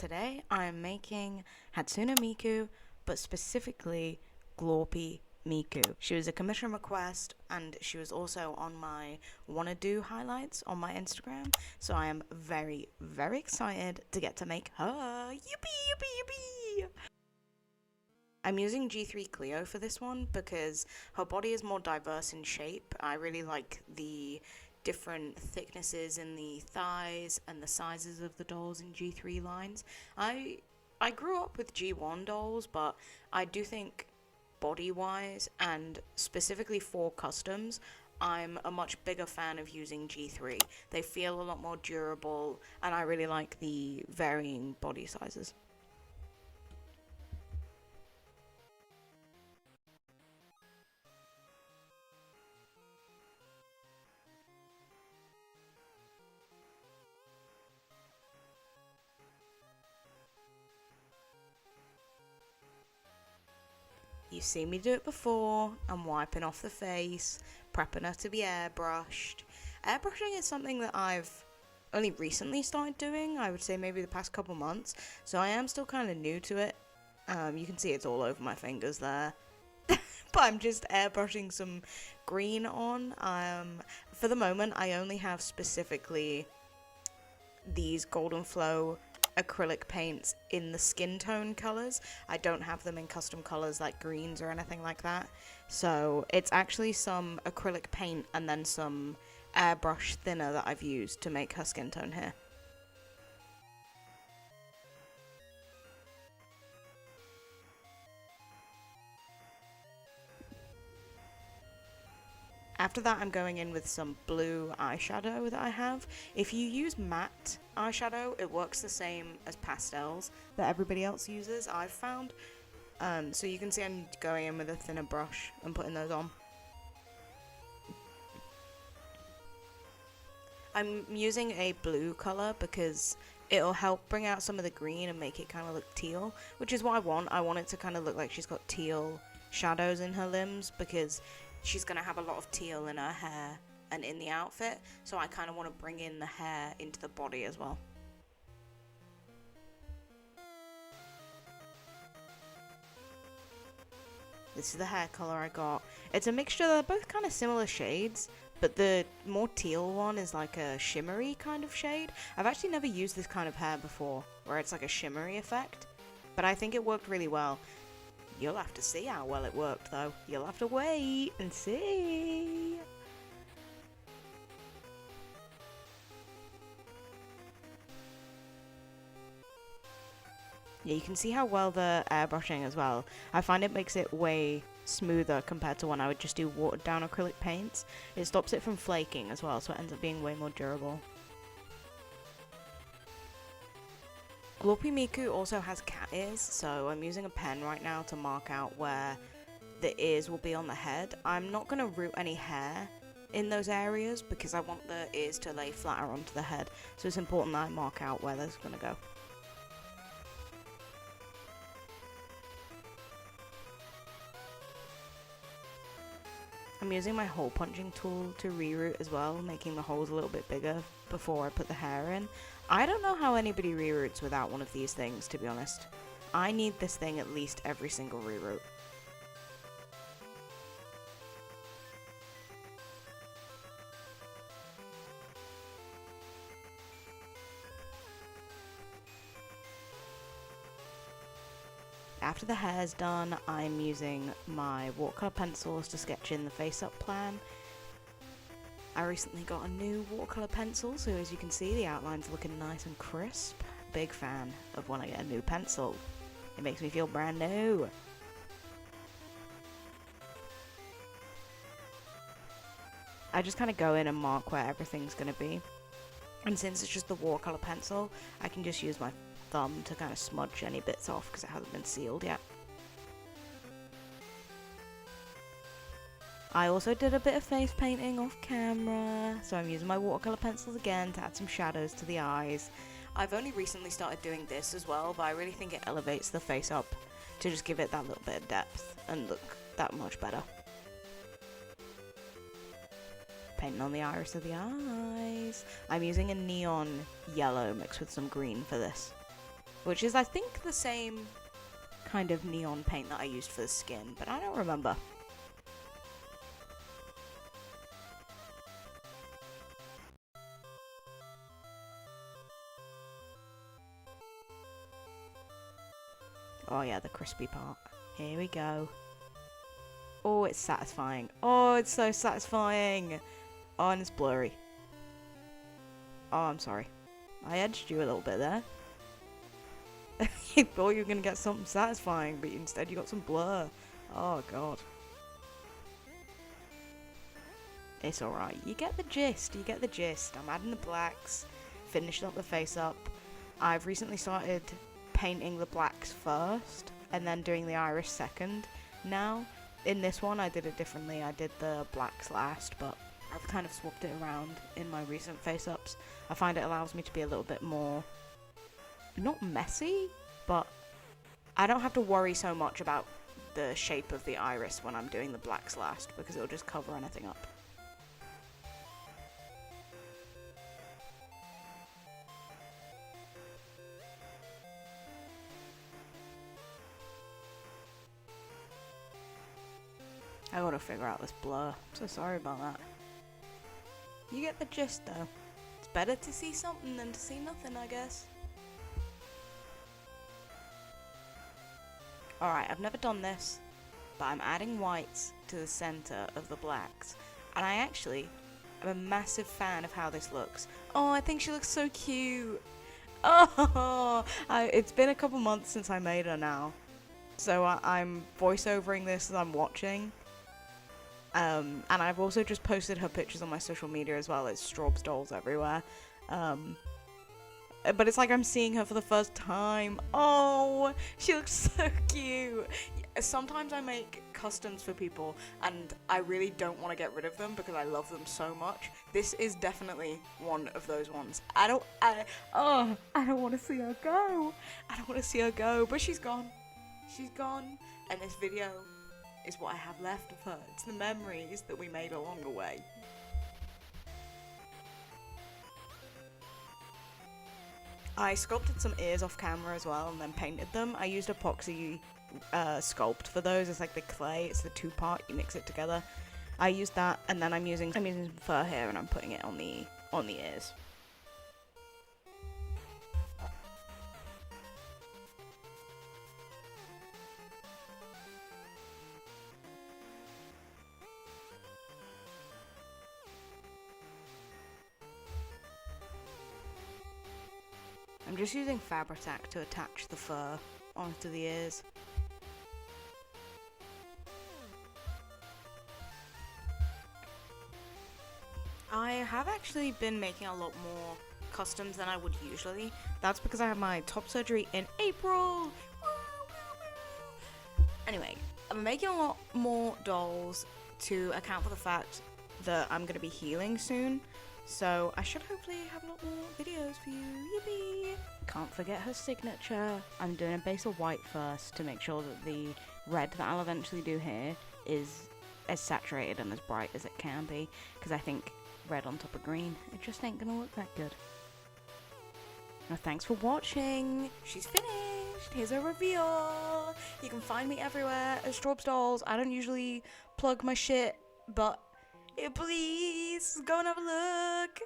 Today I'm making Hatsune Miku, but specifically GLORPI Miku. She was a commission request and she was also on my wanna do highlights on my Instagram, so I am very, very excited to get to make her. Yippee, yippee, yippee! I'm using G3 Clio for this one because her body is more diverse in shape. I really like the different thicknesses in the thighs and the sizes of the dolls in G3 lines. I grew up with G1 dolls, but I do think body-wise and specifically for customs, I'm a much bigger fan of using G3. They feel a lot more durable and I really like the varying body sizes. You've seen me do it before. I'm wiping off the face, prepping her to be airbrushed. Airbrushing is something that I've only recently started doing, I would say maybe the past couple months, so I am still kind of new to it. You can see it's all over my fingers there. But I'm just airbrushing some green on. For the moment, I only have specifically these Golden Flow acrylic paints in the skin tone colors. I don't have them in custom colors like greens or anything like that. So it's actually some acrylic paint and then some airbrush thinner that I've used to make her skin tone here. After that, I'm going in with some blue eyeshadow that I have. If you use matte eyeshadow, it works the same as pastels that everybody else uses, I've found. So you can see I'm going in with a thinner brush and putting those on. I'm using a blue colour because it'll help bring out some of the green and make it kind of look teal, which is what I want. I want it to kind of look like she's got teal shadows in her limbs because she's going to have a lot of teal in her hair and in the outfit, so I kind of want to bring in the hair into the body as well. This is the hair colour I got. It's a mixture, they're both kind of similar shades, but the more teal one is like a shimmery kind of shade. I've actually never used this kind of hair before, where it's like a shimmery effect, but I think it worked really well. You'll have to see how well it worked, though. You'll have to wait and see. Yeah, you can see how well the airbrushing as well. I find it makes it way smoother compared to when I would just do watered down acrylic paints. It stops it from flaking as well, so it ends up being way more durable. GLORPI Miku also has cat ears, so I'm using a pen right now to mark out where the ears will be on the head. I'm not going to root any hair in those areas because I want the ears to lay flatter onto the head, so it's important that I mark out where that's going to go. I'm using my hole punching tool to reroot as well, making the holes a little bit bigger before I put the hair in. I don't know how anybody reroots without one of these things, to be honest. I need this thing at least every single reroot. After the hair's done, I'm using my watercolor pencils to sketch in the face-up plan. I recently got a new watercolor pencil, so as you can see, the outline's looking nice and crisp. Big fan of when I get a new pencil. It makes me feel brand new. I just kind of go in and mark where everything's going to be. And since it's just the watercolor pencil, I can just use my thumb to kind of smudge any bits off because it hasn't been sealed yet. I also did a bit of face painting off camera, so I'm using my watercolor pencils again to add some shadows to the eyes. I've only recently started doing this as well, but I really think it elevates the face up to just give it that little bit of depth and look that much better. Painting on the iris of the eyes. I'm using a neon yellow mixed with some green for this. which is, I think, the same kind of neon paint that I used for the skin, but I don't remember. Oh yeah, the crispy part. Here we go. Oh, it's satisfying. Oh, it's so satisfying. Oh, and it's blurry. Oh, I'm sorry. I edged you a little bit there. You thought you were going to get something satisfying, but instead you got some blur. Oh, God. It's alright. You get the gist. You get the gist. I'm adding the blacks. Finished up the face up. I've recently started painting the blacks first, and then doing the iris second. Now, in this one, I did it differently. I did the blacks last, but I've kind of swapped it around in my recent face-ups. I find it allows me to be a little bit more, not messy, but I don't have to worry so much about the shape of the iris when I'm doing the blacks last, because it'll just cover anything up. I gotta figure out this blur. I'm so sorry about that. You get the gist though. It's better to see something than to see nothing, I guess. Alright, I've never done this, but I'm adding whites to the center of the blacks. And I actually am a massive fan of how this looks. Oh, I think she looks so cute. Oh, it's been a couple months since I made her now. So I'm voiceovering this as I'm watching. And I've also just posted her pictures on my social media as well. It's Strawbsdolls everywhere. But it's like I'm seeing her for the first time. Oh, she looks so cute. Sometimes I make customs for people and I really don't want to get rid of them because I love them so much. This is definitely one of those ones. I don't want to see her go. I don't want to see her go, but she's gone. She's gone. And this video is what I have left of her. It's the memories that we made along the way. I sculpted some ears off camera as well and then painted them. I used epoxy sculpt for those. It's like the clay, it's the two-part, you mix it together. I used that, and then I'm using some fur here and I'm putting it on the ears. I'm just using Fabri-Tac to attach the fur onto the ears. I have actually been making a lot more customs than I would usually. That's because I have my top surgery in April. Anyway, I'm making a lot more dolls to account for the fact that I'm going to be healing soon. So I should hopefully have a lot more videos for you. Yippee! Can't forget her signature. I'm doing a base of white first to make sure that the red that I'll eventually do here is as saturated and as bright as it can be, because I think red on top of green, it just ain't gonna look that good. Now thanks for watching. She's finished. Here's a reveal. You can find me everywhere as Strawbsdolls. I don't usually plug my shit, but please go and have a look.